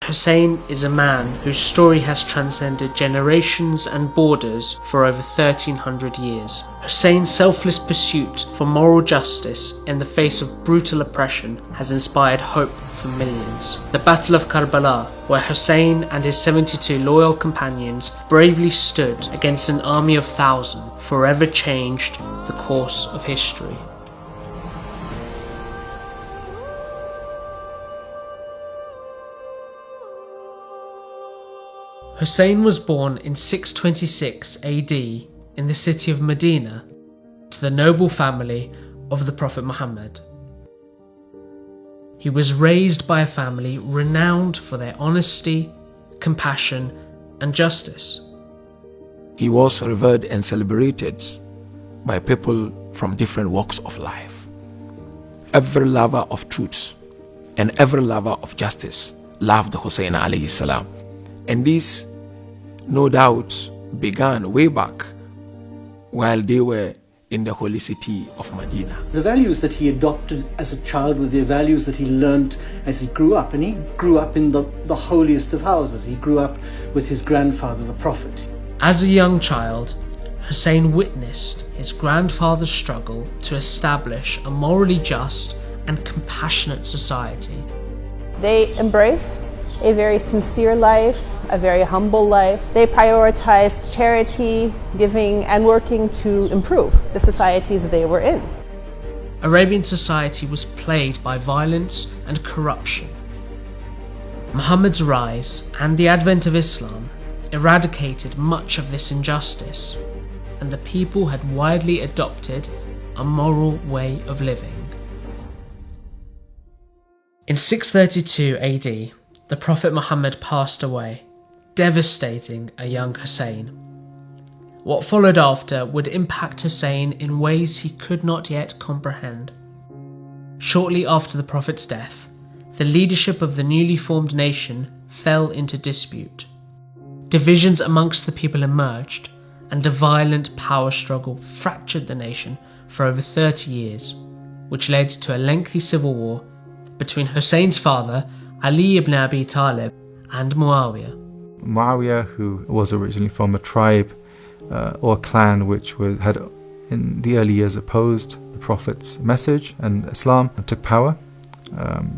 Hussain is a man whose story has transcended generations and borders for over 1300 years. Hussain's selfless pursuit for moral justice in the face of brutal oppression has inspired hope for millions. The Battle of Karbala, where Hussain and his 72 loyal companions bravely stood against an army of thousands, forever changed the course of history. Hussain was born in 626 AD in the city of Medina to the noble family of the Prophet Muhammad. He was raised by a family renowned for their honesty, compassion, and justice. He was revered and celebrated by people from different walks of life. Every lover of truth and every lover of justice loved Hussain alayhi salam. And this, no doubt, began way back while they were in the holy city of Medina. The values that he adopted as a child were the values that he learnt as he grew up. And he grew up in the holiest of houses. He grew up with his grandfather, the Prophet. As a young child, Hussain witnessed his grandfather's struggle to establish a morally just and compassionate society. They embraced a very sincere life, a very humble life. They prioritized charity, giving, and working to improve the societies they were in. Arabian society was plagued by violence and corruption. Muhammad's rise and the advent of Islam eradicated much of this injustice, and the people had widely adopted a moral way of living. In 632 AD, the Prophet Muhammad passed away, devastating a young Hussain. What followed after would impact Hussain in ways he could not yet comprehend. Shortly after the Prophet's death, the leadership of the newly formed nation fell into dispute. Divisions amongst the people emerged, and a violent power struggle fractured the nation for over 30 years, which led to a lengthy civil war between Hussein's father, Ali ibn Abi Talib, and Muawiyah. Muawiyah, who was originally from a tribe or clan which had in the early years opposed the Prophet's message and Islam, took power,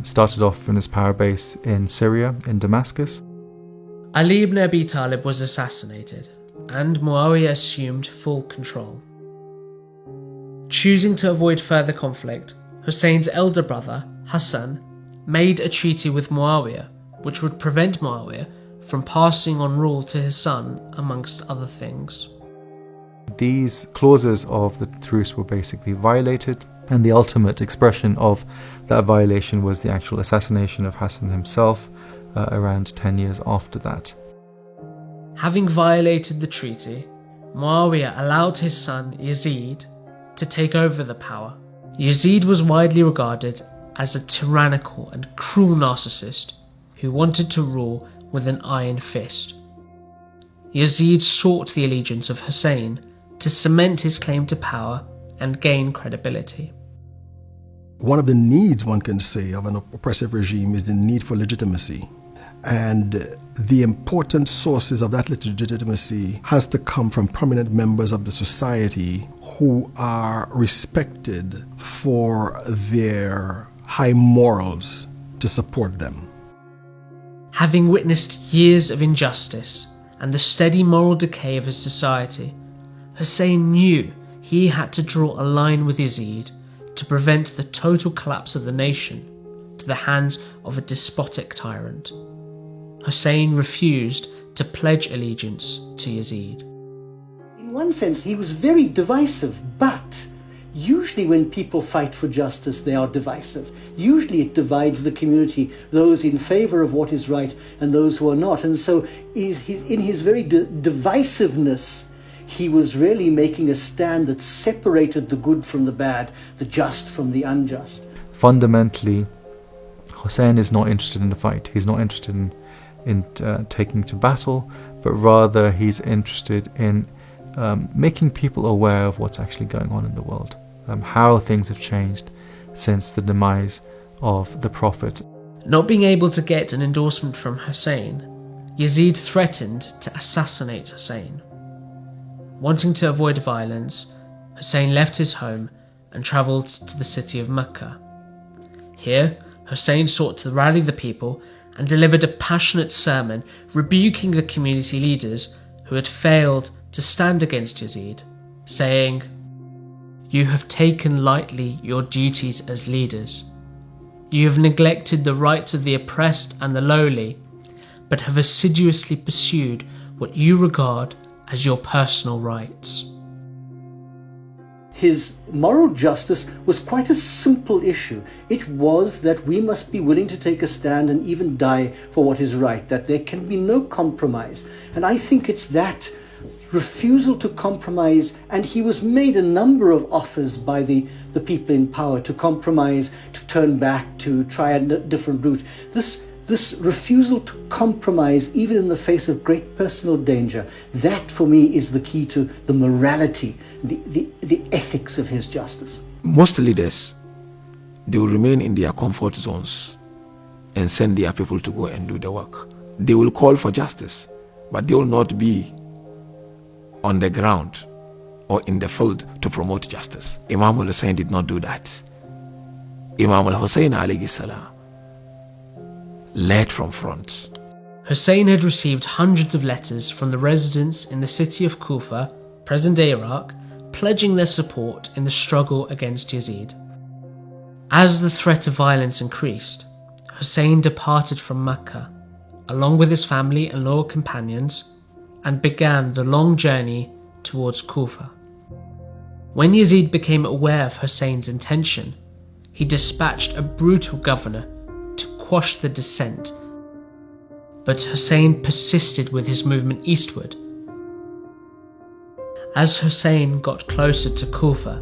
started off in his power base in Syria, in Damascus. Ali ibn Abi Talib was assassinated, and Muawiyah assumed full control. Choosing to avoid further conflict, Hussein's elder brother, Hassan, made a treaty with Muawiyah, which would prevent Muawiyah from passing on rule to his son, amongst other things. These clauses of the truce were basically violated, and the ultimate expression of that violation was the actual assassination of Hassan himself around 10 years after that. Having violated the treaty, Muawiyah allowed his son Yazid to take over the power. Yazid was widely regarded as a tyrannical and cruel narcissist who wanted to rule with an iron fist. Yazid sought the allegiance of Hussain to cement his claim to power and gain credibility. One of the needs, one can say, of an oppressive regime is the need for legitimacy. And the important sources of that legitimacy has to come from prominent members of the society who are respected for their high morals to support them. Having witnessed years of injustice and the steady moral decay of his society, Hussain knew he had to draw a line with Yazid to prevent the total collapse of the nation to the hands of a despotic tyrant. Hussain refused to pledge allegiance to Yazid. In one sense, he was very divisive, but usually when people fight for justice, they are divisive. Usually it divides the community, those in favor of what is right and those who are not. And so in his very divisiveness, he was really making a stand that separated the good from the bad, the just from the unjust. Fundamentally, Hussain is not interested in a fight. He's not interested in taking to battle, but rather he's interested in making people aware of what's actually going on in the world, how things have changed since the demise of the Prophet. Not being able to get an endorsement from Hussain, Yazid threatened to assassinate Hussain. Wanting to avoid violence, Hussain left his home and travelled to the city of Mecca. Here, Hussain sought to rally the people and delivered a passionate sermon rebuking the community leaders who had failed to stand against Yazid, saying, "You have taken lightly your duties as leaders. You have neglected the rights of the oppressed and the lowly, but have assiduously pursued what you regard as your personal rights." His moral justice was quite a simple issue. It was that we must be willing to take a stand and even die for what is right, that there can be no compromise. And I think it's that refusal to compromise, and he was made a number of offers by the people in power to compromise, to turn back, to try a different route. This refusal to compromise, even in the face of great personal danger, that for me is the key to the morality, the ethics of his justice. Most leaders, they will remain in their comfort zones and send their people to go and do the work. They will call for justice, but they will not be on the ground or in the field to promote justice. Imam Hussain did not do that. Imam Hussain alayhi salam led from front. Hussain had received hundreds of letters from the residents in the city of Kufa, present-day Iraq, pledging their support in the struggle against Yazid. As the threat of violence increased, Hussain departed from Mecca, along with his family and loyal companions, and began the long journey towards Kufa. When Yazid became aware of Hussain's intention, he dispatched a brutal governor to quash the dissent, but Hussain persisted with his movement eastward. As Hussain got closer to Kufa,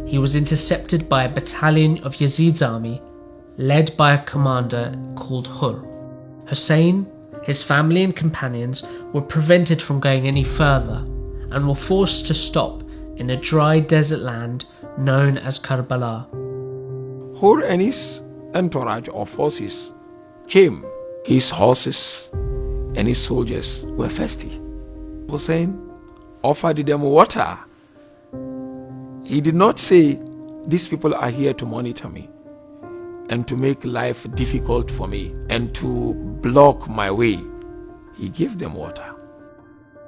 he was intercepted by a battalion of Yazid's army, led by a commander called Hur. Hussain, his family and companions were prevented from going any further and were forced to stop in a dry desert land known as Karbala. Hur and his entourage of forces came. His horses and his soldiers were thirsty. Hussain offered them water. He did not say, "These people are here to monitor me and to make life difficult for me and to block my way." He gave them water.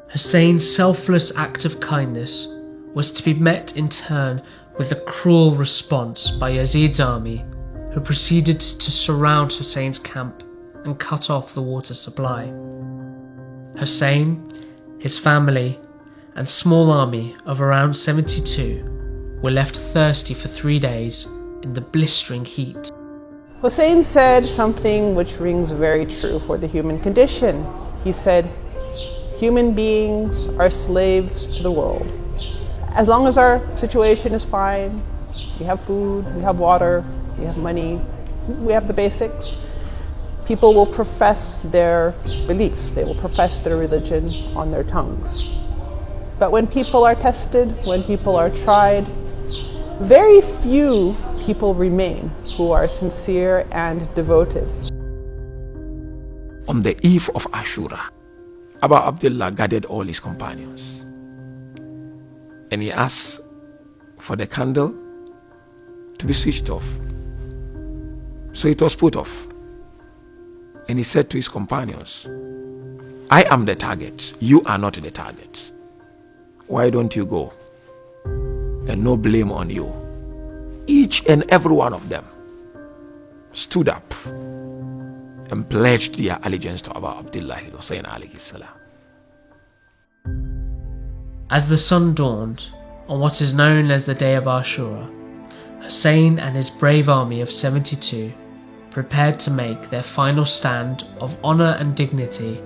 Hussain's selfless act of kindness was to be met in turn with a cruel response by Yazid's army, who proceeded to surround Hussein's camp and cut off the water supply. Hussain, his family, and small army of around 72 were left thirsty for 3 days in the blistering heat. Hussain said something which rings very true for the human condition. He said, "Human beings are slaves to the world. As long as our situation is fine, we have food, we have water, we have money, we have the basics, people will profess their beliefs, they will profess their religion on their tongues. But when people are tested, when people are tried, very few people remain who are sincere and devoted." On the eve of Ashura, Abu Abdullah gathered all his companions and he asked for the candle to be switched off. So it was put off. And he said to his companions, "I am the target, you are not the target. Why don't you go? And no blame on you." Each and every one of them stood up and pledged their allegiance to Abu Abdullah Hussain alayhi salam. As the sun dawned on what is known as the day of Ashura, Hussain and his brave army of 72 prepared to make their final stand of honour and dignity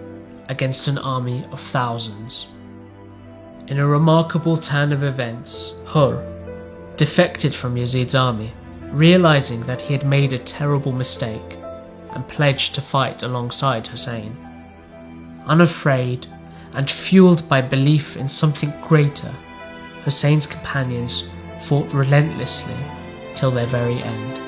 against an army of thousands. In a remarkable turn of events, Hur defected from Yazid's army, realising that he had made a terrible mistake, and pledged to fight alongside Hussain. Unafraid and fueled by belief in something greater, Hussein's companions fought relentlessly till their very end.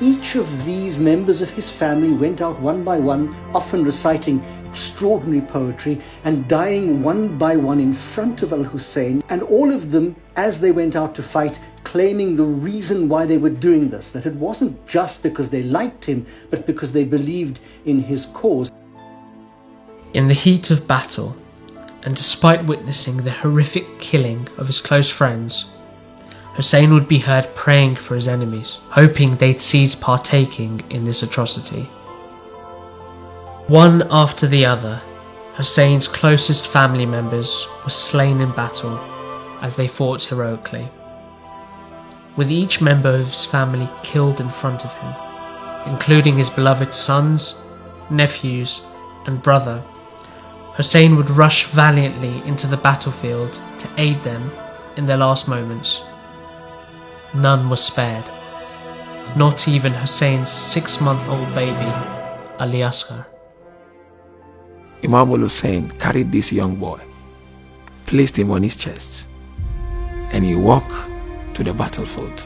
each of these members of his family went out one by one, often reciting extraordinary poetry and dying one by one in front of Al-Hussein, and all of them, as they went out to fight, claiming the reason why they were doing this, that it wasn't just because they liked him, but because they believed in his cause. In the heat of battle, and despite witnessing the horrific killing of his close friends, Hussain would be heard praying for his enemies, hoping they'd cease partaking in this atrocity. One after the other, Hussain's closest family members were slain in battle as they fought heroically, with each member of his family killed in front of him, including his beloved sons, nephews, and brother. Hussain would rush valiantly into the battlefield to aid them in their last moments. None was spared, not even Hussain's 6-month-old baby, Ali Asghar. Imam Hussain carried this young boy, placed him on his chest, and he walked to the battlefield.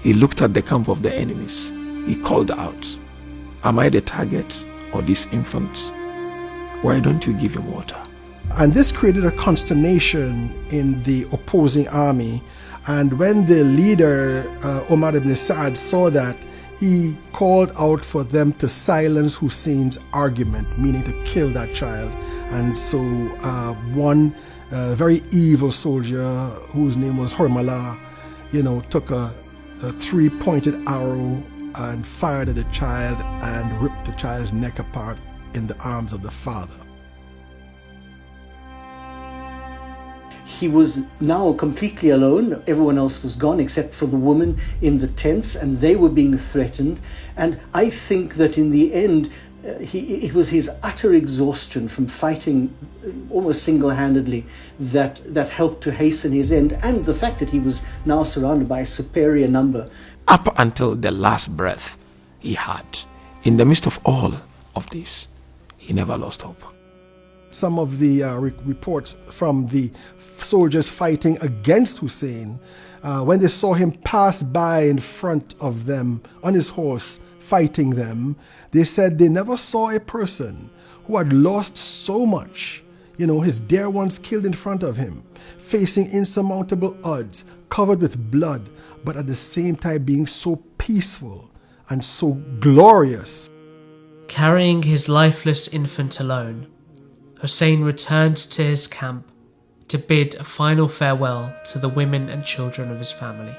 He looked at the camp of the enemies. He called out, "Am I the target or these infants? Why don't you give him water?" And this created a consternation in the opposing army. And when the leader, Omar ibn Sa'ad, saw that, he called out for them to silence Hussein's argument, meaning to kill that child. And so one very evil soldier, whose name was Hormala, took a 3-pointed arrow and fired at the child and ripped the child's neck apart in the arms of the father. He was now completely alone. Everyone else was gone except for the woman in the tents, and they were being threatened. And I think that in the end, it was his utter exhaustion from fighting almost single-handedly that helped to hasten his end, and the fact that he was now surrounded by a superior number. Up until the last breath he had, in the midst of all of this, he never lost hope. Some of the reports from the soldiers fighting against Hussein, when they saw him pass by in front of them on his horse fighting them, they said they never saw a person who had lost so much, his dear ones killed in front of him, facing insurmountable odds, covered with blood, but at the same time being so peaceful and so glorious. Carrying his lifeless infant alone, Hussain returned to his camp to bid a final farewell to the women and children of his family.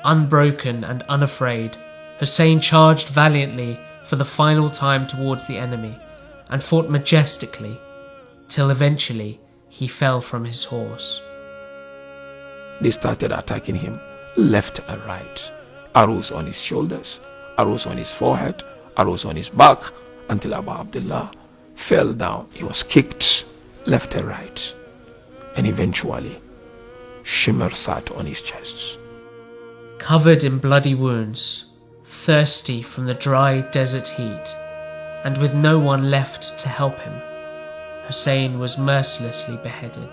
Unbroken and unafraid, Hussain charged valiantly for the final time towards the enemy and fought majestically till eventually he fell from his horse. They started attacking him left and right. Arrows on his shoulders, arrows on his forehead, arrows on his back, until Abu Abdullah fell down. He was kicked left and right, and eventually Shimmer sat on his chest. Covered in bloody wounds, thirsty from the dry desert heat, and with no one left to help him, Hussain was mercilessly beheaded.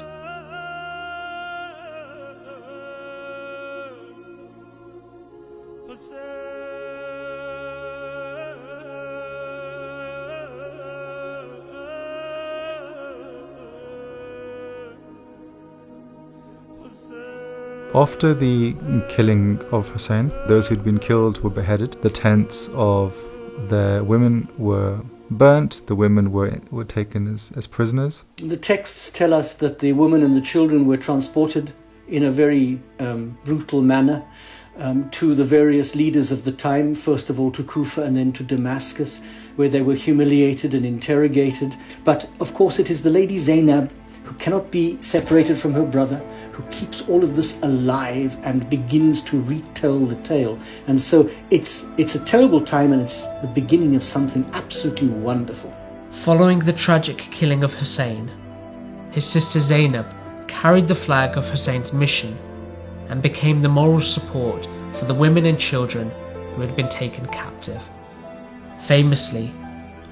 After the killing of Hussain, those who'd been killed were beheaded. The tents of the women were burnt. The women were taken as prisoners. The texts tell us that the women and the children were transported in a very brutal manner to the various leaders of the time, first of all to Kufa and then to Damascus, where they were humiliated and interrogated. But of course it is the lady Zainab who cannot be separated from her brother, who keeps all of this alive and begins to retell the tale. And so it's a terrible time, and it's the beginning of something absolutely wonderful. Following the tragic killing of Hussain, his sister Zainab carried the flag of Hussein's mission and became the moral support for the women and children who had been taken captive. Famously,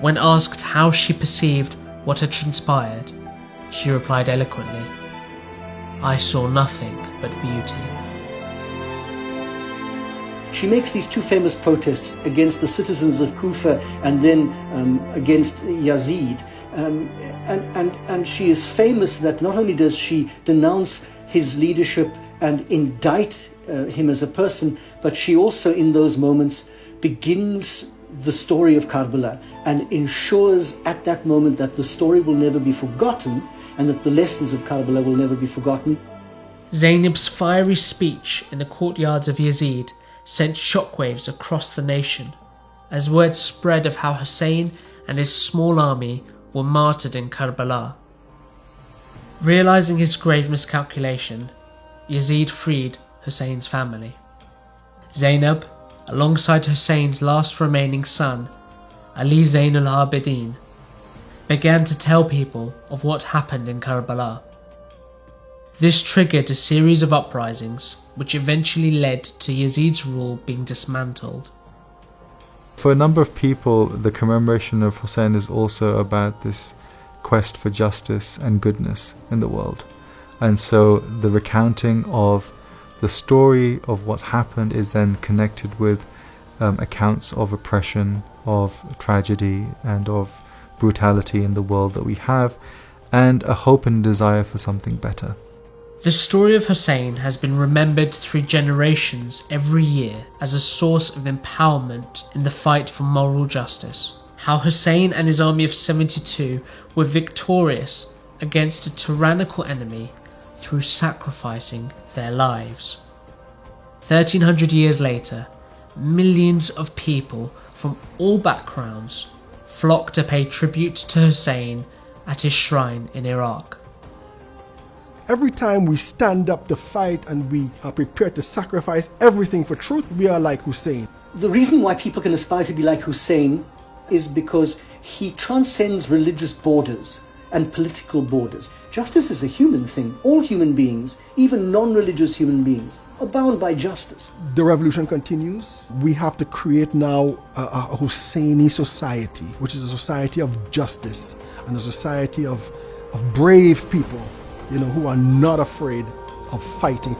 when asked how she perceived what had transpired, she replied eloquently, "I saw nothing but beauty." She makes these two famous protests against the citizens of Kufa and then against Yazid. And she is famous that not only does she denounce his leadership and indict him as a person, but she also in those moments begins the story of Karbala and ensures at that moment that the story will never be forgotten and that the lessons of Karbala will never be forgotten. Zainab's fiery speech in the courtyards of Yazid sent shockwaves across the nation, as word spread of how Hussein and his small army were martyred in Karbala. Realizing his grave miscalculation, Yazid freed Hussein's family. Zainab, alongside Hussein's last remaining son, Ali Zain al-Abidin, began to tell people of what happened in Karbala. This triggered a series of uprisings, which eventually led to Yazid's rule being dismantled. For a number of people, the commemoration of Hussein is also about this quest for justice and goodness in the world. And so the recounting of the story of what happened is then connected with accounts of oppression, of tragedy, and of brutality in the world that we have, and a hope and desire for something better. The story of Hussein has been remembered through generations every year as a source of empowerment in the fight for moral justice. How Hussein and his army of 72 were victorious against a tyrannical enemy through sacrificing their lives. 1300 years later, millions of people from all backgrounds flocked to pay tribute to Hussein at his shrine in Iraq. Every time we stand up to fight and we are prepared to sacrifice everything for truth, we are like Hussein. The reason why people can aspire to be like Hussein is because he transcends religious borders and political borders. Justice is a human thing. All human beings, even non-religious human beings, are bound by justice. The revolution continues. We have to create now a Husseini society, which is a society of justice and a society of brave people, who are not afraid of fighting